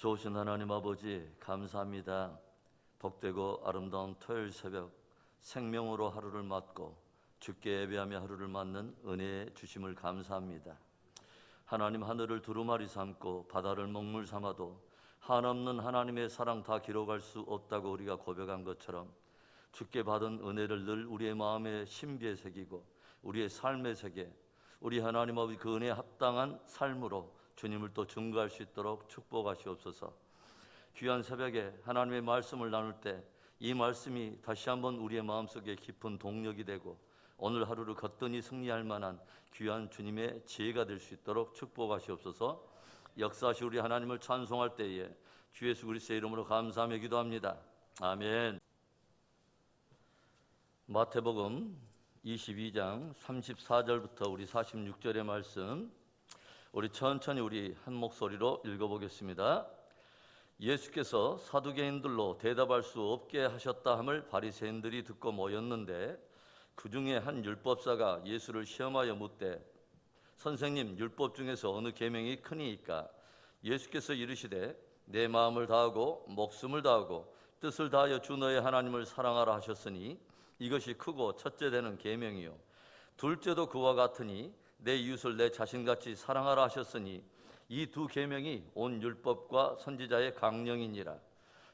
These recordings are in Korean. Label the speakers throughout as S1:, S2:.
S1: 좋으신 하나님 아버지 감사합니다. 복되고 아름다운 토요일 새벽 생명으로 하루를 맞고 주께 예배하며 하루를 맞는 은혜의 주심을 감사합니다. 하나님, 하늘을 두루마리 삼고 바다를 먹물 삼아도 한없는 하나님의 사랑 다 기록할 수 없다고 우리가 고백한 것처럼 주께 받은 은혜를 늘 우리의 마음의 신비에 새기고 우리의 삶의 세계, 우리 하나님 아버지 그 은혜에 합당한 삶으로 주님을 또 증거할 수 있도록 축복하시옵소서. 귀한 새벽에 하나님의 말씀을 나눌 때 이 말씀이 다시 한번 우리의 마음속에 깊은 동력이 되고 오늘 하루를 거뜬히 승리할 만한 귀한 주님의 지혜가 될 수 있도록 축복하시옵소서. 역사하시 우리 하나님을 찬송할 때에 주 예수 그리스도의 이름으로 감사하며 기도합니다. 아멘. 마태복음 22장 34절부터 우리 46절의 말씀, 우리 천천히 우리 한 목소리로 읽어보겠습니다. 예수께서 사두개인들로 대답할 수 없게 하셨다 함을 바리새인들이 듣고 모였는데 그 중에 한 율법사가 예수를 시험하여 묻되 선생님, 율법 중에서 어느 계명이 크니이까? 예수께서 이르시되 내 마음을 다하고 목숨을 다하고 뜻을 다하여 주 너의 하나님을 사랑하라 하셨으니 이것이 크고 첫째 되는 계명이요 둘째도 그와 같으니 내 이웃을 내 자신같이 사랑하라 하셨으니 이 두 계명이 온 율법과 선지자의 강령이니라.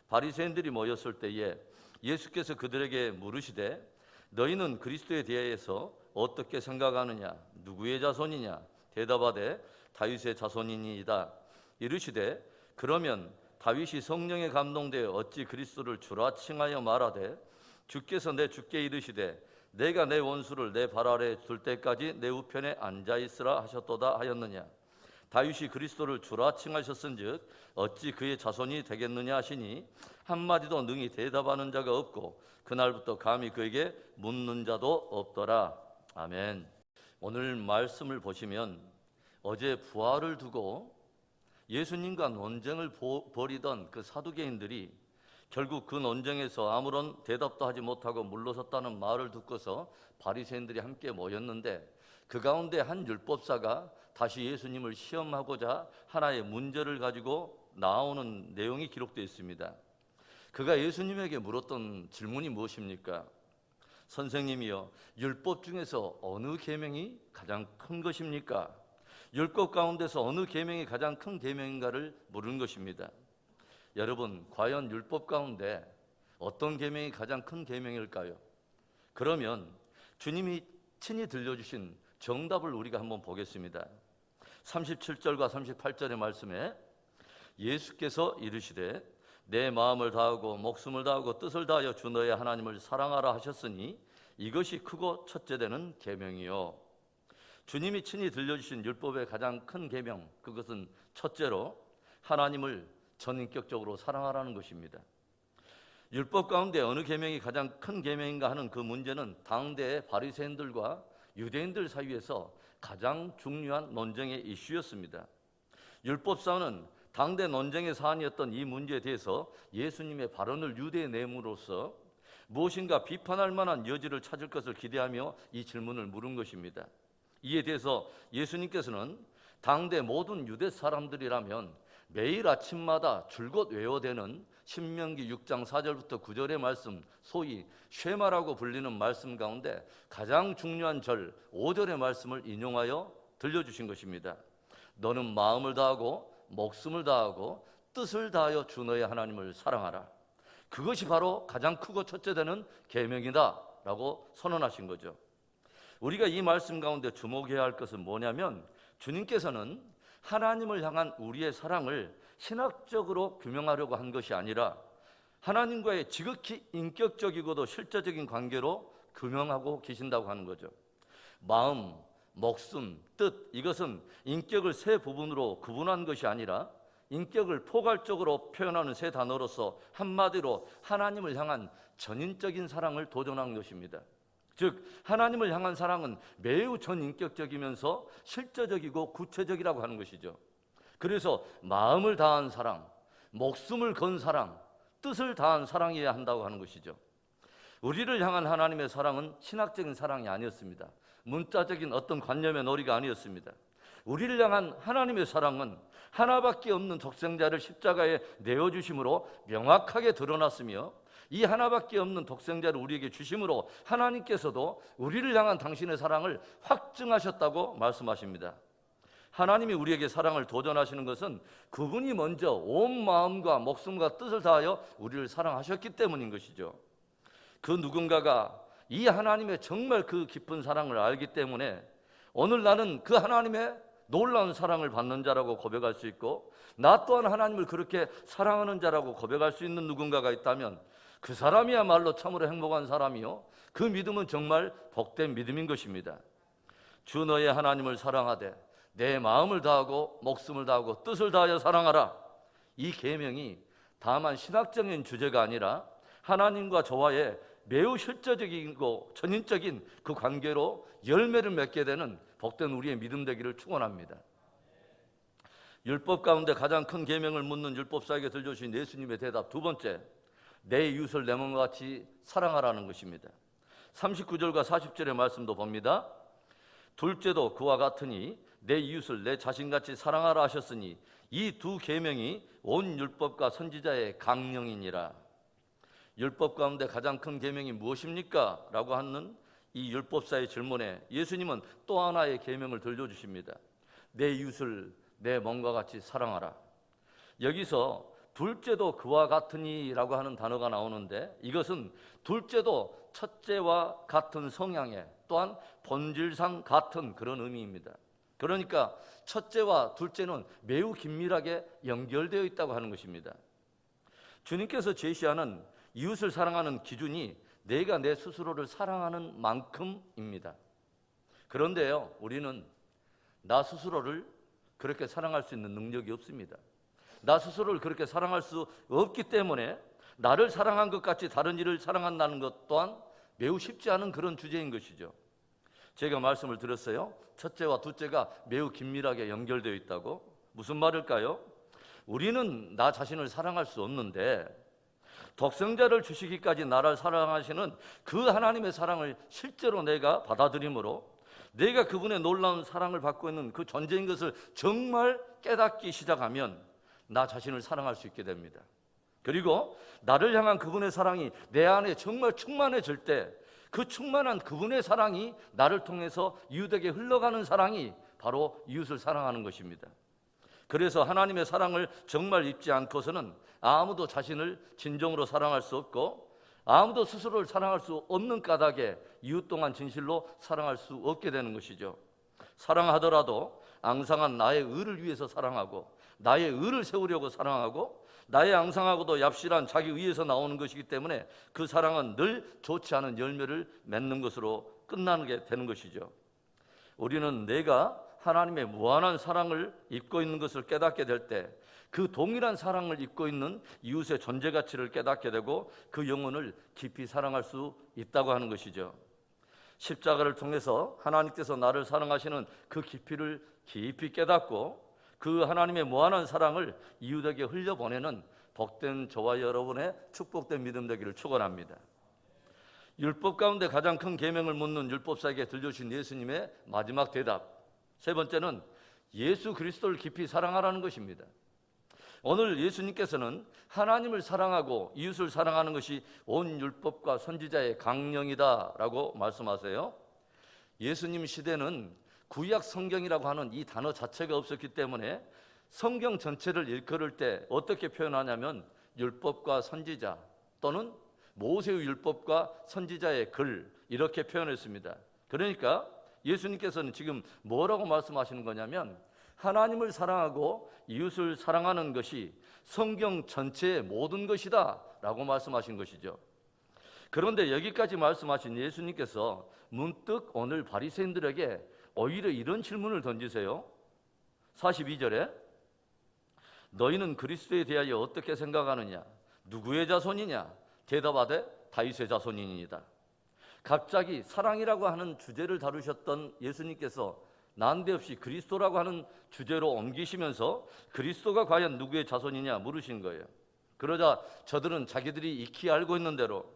S1: 바리새인들이 모였을 때에 예수께서 그들에게 물으시되 너희는 그리스도에 대하여서 어떻게 생각하느냐? 누구의 자손이냐? 대답하되 다윗의 자손이니이다. 이르시되 그러면 다윗이 성령에 감동되어 어찌 그리스도를 주라 칭하여 말하되 주께서 내 주께 이르시되 내가 내 원수를 내 발 아래 둘 때까지 내 우편에 앉아 있으라 하셨도다 하였느냐? 다윗이 그리스도를 주라 칭하셨은즉 어찌 그의 자손이 되겠느냐 하시니 한마디도 능히 대답하는 자가 없고 그날부터 감히 그에게 묻는 자도 없더라. 아멘. 오늘 말씀을 보시면 어제 부활을 두고 예수님과 논쟁을 벌이던 그 사두개인들이 결국 그 논쟁에서 아무런 대답도 하지 못하고 물러섰다는 말을 듣고서 바리새인들이 함께 모였는데 그 가운데 한 율법사가 다시 예수님을 시험하고자 하나의 문제를 가지고 나오는 내용이 기록되어 있습니다. 그가 예수님에게 물었던 질문이 무엇입니까? 선생님이여, 율법 중에서 어느 계명이 가장 큰 것입니까? 율법 가운데서 어느 계명이 가장 큰 계명인가를 물은 것입니다. 여러분, 과연 율법 가운데 어떤 계명이 가장 큰 계명일까요? 그러면 주님이 친히 들려주신 정답을 우리가 한번 보겠습니다. 37절과 38절의 말씀에 예수께서 이르시되 내 마음을 다하고 목숨을 다하고 뜻을 다하여 주 너의 하나님을 사랑하라 하셨으니 이것이 크고 첫째 되는 계명이요. 주님이 친히 들려주신 율법의 가장 큰 계명, 그것은 첫째로 하나님을 전인격적으로 사랑하라는 것입니다. 율법 가운데 어느 계명이 가장 큰 계명인가 하는 그 문제는 당대의 바리새인들과 유대인들 사이에서 가장 중요한 논쟁의 이슈였습니다. 율법사는 당대 논쟁의 사안이었던 이 문제에 대해서 예수님의 발언을 유대에 내므로써 무엇인가 비판할 만한 여지를 찾을 것을 기대하며 이 질문을 물은 것입니다. 이에 대해서 예수님께서는 당대 모든 유대 사람들이라면 매일 아침마다 줄곧 외워대는 신명기 6장 4절부터 9절의 말씀, 소위 쉐마라고 불리는 말씀 가운데 가장 중요한 절 5절의 말씀을 인용하여 들려주신 것입니다. 너는 마음을 다하고 목숨을 다하고 뜻을 다하여 주 너의 하나님을 사랑하라. 그것이 바로 가장 크고 첫째 되는 계명이다 라고 선언하신 거죠. 우리가 이 말씀 가운데 주목해야 할 것은 뭐냐면 주님께서는 하나님을 향한 우리의 사랑을 신학적으로 규명하려고 한 것이 아니라 하나님과의 지극히 인격적이고도 실제적인 관계로 규명하고 계신다고 하는 거죠. 마음, 목숨, 뜻, 이것은 인격을 세 부분으로 구분한 것이 아니라 인격을 포괄적으로 표현하는 세 단어로서 한마디로 하나님을 향한 전인적인 사랑을 도전한 것입니다. 즉 하나님을 향한 사랑은 매우 전인격적이면서 실제적이고 구체적이라고 하는 것이죠. 그래서 마음을 다한 사랑, 목숨을 건 사랑, 뜻을 다한 사랑이어야 한다고 하는 것이죠. 우리를 향한 하나님의 사랑은 신학적인 사랑이 아니었습니다. 문자적인 어떤 관념의 놀이가 아니었습니다. 우리를 향한 하나님의 사랑은 하나밖에 없는 독생자를 십자가에 내어주심으로 명확하게 드러났으며, 이 하나밖에 없는 독생자를 우리에게 주심으로 하나님께서도 우리를 향한 당신의 사랑을 확증하셨다고 말씀하십니다. 하나님이 우리에게 사랑을 도전하시는 것은 그분이 먼저 온 마음과 목숨과 뜻을 다하여 우리를 사랑하셨기 때문인 것이죠. 그 누군가가 이 하나님의 정말 그 깊은 사랑을 알기 때문에 오늘 나는 그 하나님의 놀라운 사랑을 받는 자라고 고백할 수 있고, 나 또한 하나님을 그렇게 사랑하는 자라고 고백할 수 있는 누군가가 있다면 그 사람이야말로 참으로 행복한 사람이요, 그 믿음은 정말 복된 믿음인 것입니다. 주 너의 하나님을 사랑하되 내 마음을 다하고 목숨을 다하고 뜻을 다하여 사랑하라. 이 계명이 다만 신학적인 주제가 아니라 하나님과 저와의 매우 실제적이고 전인적인 그 관계로 열매를 맺게 되는 복된 우리의 믿음 되기를 축원합니다. 율법 가운데 가장 큰 계명을 묻는 율법사에게 들려주신 예수님의 대답 두 번째, 내 이웃을 내 몸과 같이 사랑하라는 것입니다. 39절과 40절의 말씀도 봅니다. 둘째도 그와 같으니 내 이웃을 내 자신같이 사랑하라 하셨으니 이 두 계명이 온 율법과 선지자의 강령이니라. 율법 가운데 가장 큰 계명이 무엇입니까? 라고 하는 이 율법사의 질문에 예수님은 또 하나의 계명을 들려주십니다. 내 이웃을 내 몸과 같이 사랑하라. 여기서 둘째도 그와 같으니 라고 하는 단어가 나오는데, 이것은 둘째도 첫째와 같은 성향의, 또한 본질상 같은 그런 의미입니다. 그러니까 첫째와 둘째는 매우 긴밀하게 연결되어 있다고 하는 것입니다. 주님께서 제시하는 이웃을 사랑하는 기준이 내가 내 스스로를 사랑하는 만큼입니다. 그런데요, 우리는 나 스스로를 그렇게 사랑할 수 있는 능력이 없습니다. 나 스스로를 그렇게 사랑할 수 없기 때문에 나를 사랑한 것 같이 다른 이를 사랑한다는 것 또한 매우 쉽지 않은 그런 주제인 것이죠. 제가 말씀을 드렸어요. 첫째와 둘째가 매우 긴밀하게 연결되어 있다고. 무슨 말일까요? 우리는 나 자신을 사랑할 수 없는데 독생자를 주시기까지 나를 사랑하시는 그 하나님의 사랑을 실제로 내가 받아들임으로 내가 그분의 놀라운 사랑을 받고 있는 그 존재인 것을 정말 깨닫기 시작하면 나 자신을 사랑할 수 있게 됩니다. 그리고 나를 향한 그분의 사랑이 내 안에 정말 충만해질 때 그 충만한 그분의 사랑이 나를 통해서 이웃에게 흘러가는 사랑이 바로 이웃을 사랑하는 것입니다. 그래서 하나님의 사랑을 정말 입지 않고서는 아무도 자신을 진정으로 사랑할 수 없고 아무도 스스로를 사랑할 수 없는 까닭에 이웃 또한 진실로 사랑할 수 없게 되는 것이죠. 사랑하더라도 앙상한 나의 의를 위해서 사랑하고 나의 의를 세우려고 사랑하고 나의 앙상하고도 얍실한 자기 의에서 나오는 것이기 때문에 그 사랑은 늘 좋지 않은 열매를 맺는 것으로 끝나는 게 되는 것이죠. 우리는 내가 하나님의 무한한 사랑을 입고 있는 것을 깨닫게 될 때 그 동일한 사랑을 입고 있는 이웃의 존재 가치를 깨닫게 되고 그 영혼을 깊이 사랑할 수 있다고 하는 것이죠. 십자가를 통해서 하나님께서 나를 사랑하시는 그 깊이를 깊이 깨닫고 그 하나님의 무한한 사랑을 이웃에게 흘려보내는 복된 저와 여러분의 축복된 믿음 되기를 축원합니다. 율법 가운데 가장 큰 계명을 묻는 율법사에게 들려주신 예수님의 마지막 대답 세 번째는 예수 그리스도를 깊이 사랑하라는 것입니다. 오늘 예수님께서는 하나님을 사랑하고 이웃을 사랑하는 것이 온 율법과 선지자의 강령이다 라고 말씀하세요. 예수님 시대는 구약 성경이라고 하는 이 단어 자체가 없었기 때문에 성경 전체를 일컬을 때 어떻게 표현하냐면 율법과 선지자 또는 모세의 율법과 선지자의 글 이렇게 표현했습니다. 그러니까 예수님께서는 지금 뭐라고 말씀하시는 거냐면 하나님을 사랑하고 이웃을 사랑하는 것이 성경 전체의 모든 것이다 라고 말씀하신 것이죠. 그런데 여기까지 말씀하신 예수님께서 문득 오늘 바리새인들에게 오히려 이런 질문을 던지세요. 42절에 너희는 그리스도에 대하여 어떻게 생각하느냐? 누구의 자손이냐? 대답하되 다윗의 자손이니이다. 갑자기 사랑이라고 하는 주제를 다루셨던 예수님께서 난데없이 그리스도라고 하는 주제로 옮기시면서 그리스도가 과연 누구의 자손이냐 물으신 거예요. 그러자 저들은 자기들이 익히 알고 있는 대로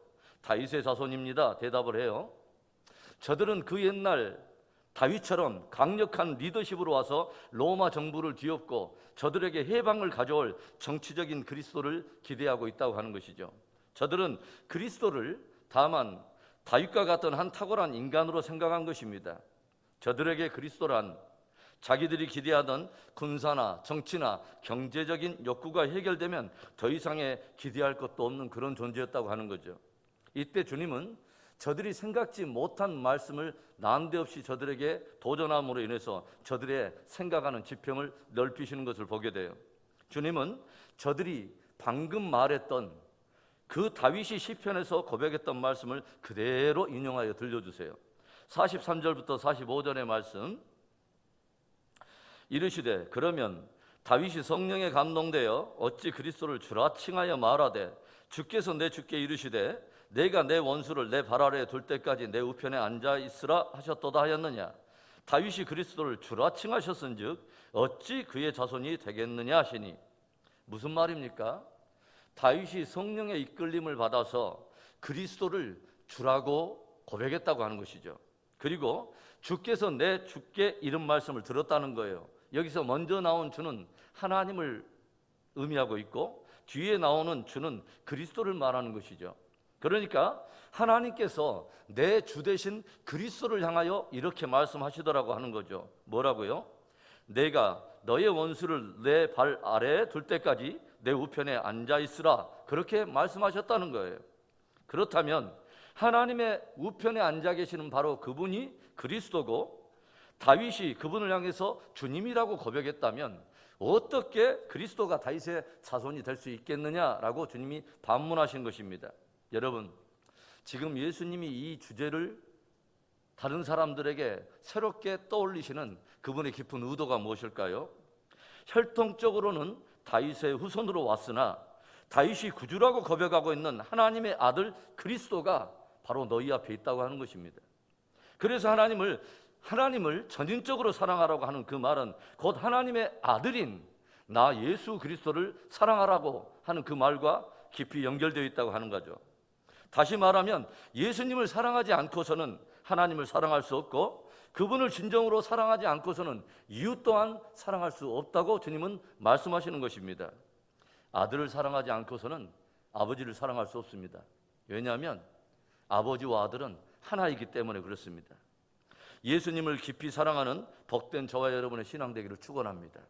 S1: 다윗의 자손입니다 대답을 해요. 저들은 그 옛날 다윗처럼 강력한 리더십으로 와서 로마 정부를 뒤엎고 저들에게 해방을 가져올 정치적인 그리스도를 기대하고 있다고 하는 것이죠. 저들은 그리스도를 다만 다윗과 같은 한 탁월한 인간으로 생각한 것입니다. 저들에게 그리스도란 자기들이 기대하던 군사나 정치나 경제적인 욕구가 해결되면 더 이상의 기대할 것도 없는 그런 존재였다고 하는 거죠. 이때 주님은 저들이 생각지 못한 말씀을 난데없이 저들에게 도전함으로 인해서 저들의 생각하는 지평을 넓히시는 것을 보게 돼요. 주님은 저들이 방금 말했던 그 다윗이 시편에서 고백했던 말씀을 그대로 인용하여 들려주세요. 43절부터 45절의 말씀, 이르시되 그러면 다윗이 성령에 감동되어 어찌 그리스도를 주라 칭하여 말하되 주께서 내 주께 이르시되 내가 내 원수를 내 발 아래에 둘 때까지 내 우편에 앉아 있으라 하셨도다 하였느냐. 다윗이 그리스도를 주라 칭하셨은즉 어찌 그의 자손이 되겠느냐 하시니. 무슨 말입니까? 다윗이 성령의 이끌림을 받아서 그리스도를 주라고 고백했다고 하는 것이죠. 그리고 주께서 내 주께 이런 말씀을 들었다는 거예요. 여기서 먼저 나온 주는 하나님을 의미하고 있고 뒤에 나오는 주는 그리스도를 말하는 것이죠. 그러니까 하나님께서 내 주 대신 그리스도를 향하여 이렇게 말씀하시더라고 하는 거죠. 뭐라고요? 내가 너의 원수를 내 발 아래에 둘 때까지 내 우편에 앉아 있으라, 그렇게 말씀하셨다는 거예요. 그렇다면 하나님의 우편에 앉아 계시는 바로 그분이 그리스도고 다윗이 그분을 향해서 주님이라고 고백했다면 어떻게 그리스도가 다윗의 자손이 될 수 있겠느냐라고 주님이 반문하신 것입니다. 여러분, 지금 예수님이 이 주제를 다른 사람들에게 새롭게 떠올리시는 그분의 깊은 의도가 무엇일까요? 혈통적으로는 다윗의 후손으로 왔으나 다윗이 구주라고 고백하고 있는 하나님의 아들 그리스도가 바로 너희 앞에 있다고 하는 것입니다. 그래서 하나님을 전인적으로 사랑하라고 하는 그 말은 곧 하나님의 아들인 나 예수 그리스도를 사랑하라고 하는 그 말과 깊이 연결되어 있다고 하는 거죠. 다시 말하면 예수님을 사랑하지 않고서는 하나님을 사랑할 수 없고 그분을 진정으로 사랑하지 않고서는 이웃 또한 사랑할 수 없다고 주님은 말씀하시는 것입니다. 아들을 사랑하지 않고서는 아버지를 사랑할 수 없습니다. 왜냐하면 아버지와 아들은 하나이기 때문에 그렇습니다. 예수님을 깊이 사랑하는 복된 저와 여러분의 신앙 되기를 축원합니다.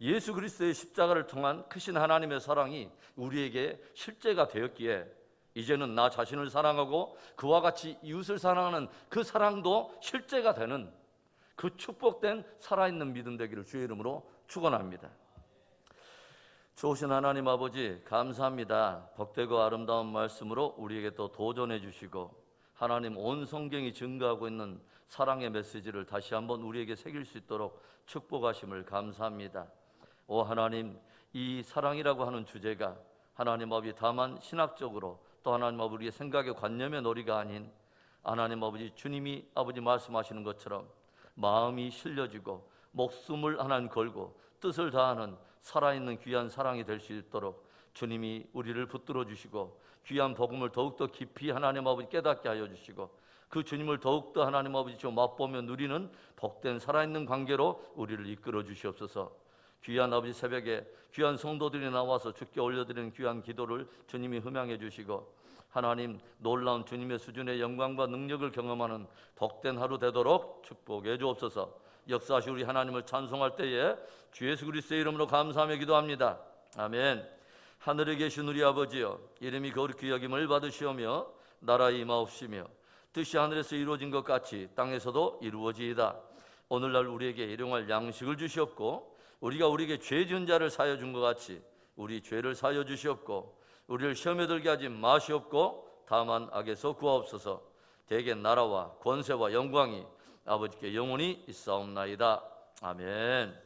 S1: 예수 그리스도의 십자가를 통한 크신 하나님의 사랑이 우리에게 실제가 되었기에 이제는 나 자신을 사랑하고 그와 같이 이웃을 사랑하는 그 사랑도 실제가 되는 그 축복된 살아있는 믿음 되기를 주의 이름으로 축원합니다. 좋으신 하나님 아버지, 감사합니다. 복되고 아름다운 말씀으로 우리에게 또 도전해 주시고 하나님 온 성경이 증거하고 있는 사랑의 메시지를 다시 한번 우리에게 새길 수 있도록 축복하심을 감사합니다. 오 하나님, 이 사랑이라고 하는 주제가 하나님 아버지 다만 신학적으로 또 하나님 아버지 우리의 생각의 관념의 놀이가 아닌 하나님 아버지 주님이 아버지 말씀하시는 것처럼 마음이 실려지고 목숨을 하나님 걸고 뜻을 다하는 살아있는 귀한 사랑이 될 수 있도록 주님이 우리를 붙들어 주시고 귀한 복음을 더욱더 깊이 하나님 아버지 깨닫게 하여 주시고 그 주님을 더욱더 하나님 아버지 좀 맛보며 누리는 복된 살아있는 관계로 우리를 이끌어 주시옵소서. 귀한 아버지 새벽에 귀한 성도들이 나와서 주께 올려드리는 귀한 기도를 주님이 흠양해 주시고 하나님 놀라운 주님의 수준의 영광과 능력을 경험하는 복된 하루 되도록 축복해 주옵소서. 역사하시 우리 하나님을 찬송할 때에 주 예수 그리스도의 이름으로 감사하며 기도합니다. 아멘. 하늘에 계신 우리 아버지여, 이름이 거룩히 여김을 받으시오며 나라의 임하옵시며 뜻이 하늘에서 이루어진 것 같이 땅에서도 이루어지이다. 오늘날 우리에게 일용할 양식을 주시옵고 우리가 우리에게 죄 지은 자를 사하여 준 것 같이 우리 죄를 사하여 주시옵고 우리를 시험에 들게 하지 마시옵고 다만 악에서 구하옵소서. 대개 나라와 권세와 영광이 아버지께 영원히 있사옵나이다. 아멘.